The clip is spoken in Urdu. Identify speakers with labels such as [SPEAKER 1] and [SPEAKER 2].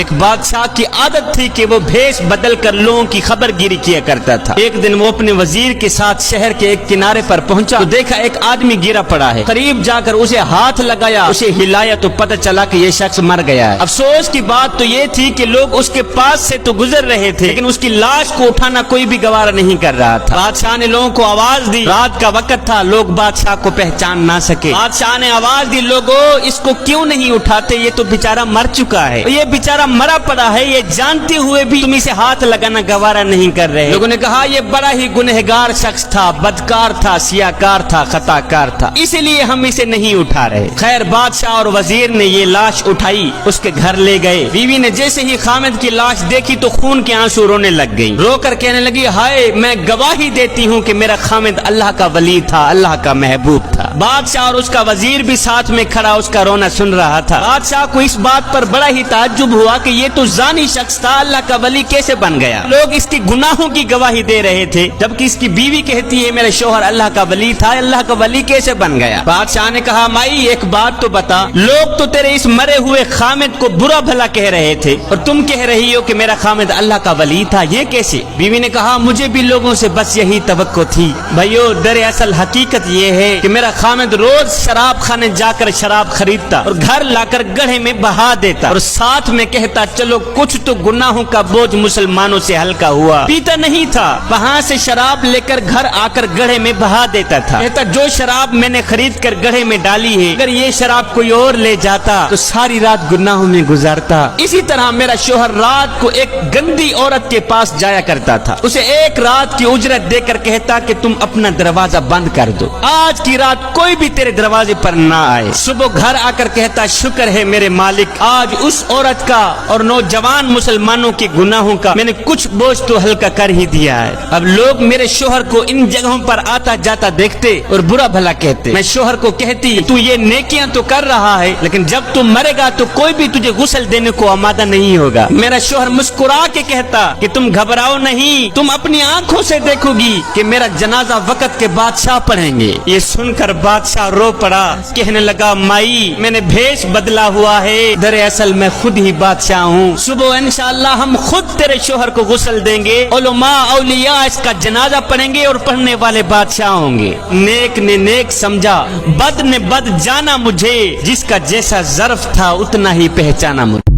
[SPEAKER 1] ایک بادشاہ کی عادت تھی کہ وہ بھیس بدل کر لوگوں کی خبر گیری کیا کرتا تھا۔ ایک دن وہ اپنے وزیر کے ساتھ شہر کے ایک کنارے پر پہنچا تو دیکھا ایک آدمی گرا پڑا ہے۔ قریب جا کر اسے ہاتھ لگایا، اسے ہلایا تو پتہ چلا کہ یہ شخص مر گیا ہے۔ افسوس کی بات تو یہ تھی کہ لوگ اس کے پاس سے تو گزر رہے تھے لیکن اس کی لاش کو اٹھانا کوئی بھی گوارا نہیں کر رہا تھا۔ بادشاہ نے لوگوں کو آواز دی، رات کا وقت تھا، لوگ بادشاہ کو پہچان نہ سکے۔ بادشاہ نے آواز دی، لوگوں اس کو کیوں نہیں اٹھاتے، یہ تو بیچارہ مر چکا ہے، یہ بیچارہ مرا پڑا ہے، یہ جانتے ہوئے بھی تم اسے ہاتھ لگانا گوارا نہیں کر رہے۔ لوگوں نے کہا یہ بڑا ہی گنہگار شخص تھا، بدکار تھا، سیاکار تھا، خطا کار تھا، اسی لیے ہم اسے نہیں اٹھا رہے۔ خیر بادشاہ اور وزیر نے یہ لاش اٹھائی، اس کے گھر لے گئے۔ بیوی نے جیسے ہی خامد کی لاش دیکھی تو خون کے آنسو رونے لگ گئی، رو کر کہنے لگی، ہائے میں گواہی دیتی ہوں کہ میرا خامد اللہ کا ولی تھا، اللہ کا محبوب تھا۔ بادشاہ اور اس کا وزیر بھی ساتھ میں کھڑا اس کا رونا سن رہا تھا۔ بادشاہ کو اس بات پر بڑا ہی تعجب ہوا کہ یہ تو زانی شخص تھا، اللہ کا ولی کیسے بن گیا؟ لوگ اس کے گناہوں کی گواہی دے رہے تھے جبکہ اس کی بیوی کہتی ہے میرے شوہر اللہ کا ولی تھا، اللہ کا ولی کیسے بن گیا؟ بادشاہ نے کہا مائی ایک بات تو بتا، لوگ تو تیرے اس مرے ہوئے خامد کو برا بھلا کہہ رہے تھے اور تم کہہ رہی ہو کہ میرا خامد اللہ کا ولی تھا، یہ کیسے؟ بیوی نے کہا مجھے بھی لوگوں سے بس یہی توقع تھی بھائیو، دراصل حقیقت یہ ہے کہ میرا خامد روز شراب خانے جا کر شراب خریدتا اور گھر لا کر گڑھے میں بہا دیتا اور ساتھ میں کہتا چلو کچھ تو گناہوں کا بوجھ مسلمانوں سے ہلکا ہوا۔ پیتا نہیں تھا، وہاں سے شراب لے کر گھر آ کر گڑھے میں بہا دیتا تھا، کہتا جو شراب میں نے خرید کر گڑھے میں ڈالی ہے اگر یہ شراب کوئی اور لے جاتا تو ساری رات گناہوں میں گزارتا۔ اسی طرح میرا شوہر رات کو ایک گندی عورت کے پاس جایا کرتا تھا، اسے ایک رات کی اجرت دے کر کہتا کہ تم اپنا دروازہ بند کر دو، آج کی رات کوئی بھی تیرے دروازے پر نہ آئے۔ صبح گھر آ کر کہتا شکر ہے میرے مالک، آج اس عورت کا اور نوجوان مسلمانوں کے گناہوں کا میں نے کچھ بوجھ تو ہلکا کر ہی دیا ہے۔ اب لوگ میرے شوہر کو ان جگہوں پر آتا جاتا دیکھتے اور برا بھلا کہتے، میں شوہر کو کہتی تو یہ نیکیاں تو کر رہا ہے لیکن جب تم مرے گا تو کوئی بھی تجھے غسل دینے کو آمادہ نہیں ہوگا۔ میرا شوہر مسکرا کے کہتا کہ تم گھبراؤ نہیں، تم اپنی آنکھوں سے دیکھو گی کہ میرا جنازہ وقت کے بادشاہ پڑھیں گے۔ یہ سن کر بادشاہ رو پڑا، کہنے لگا مائی میں نے بھیس بدلا ہوا ہے، دراصل میں خود ہی بادشاہ ہوں، صبح انشاءاللہ ہم خود تیرے شوہر کو غسل دیں گے، علماء اولیاء اس کا جنازہ پڑھیں گے اور پڑھنے والے بادشاہ ہوں گے۔ نیک نے نیک سمجھا، بد نے بد جانا، مجھے جس کا جیسا ظرف تھا اتنا ہی پہچانا مجھے۔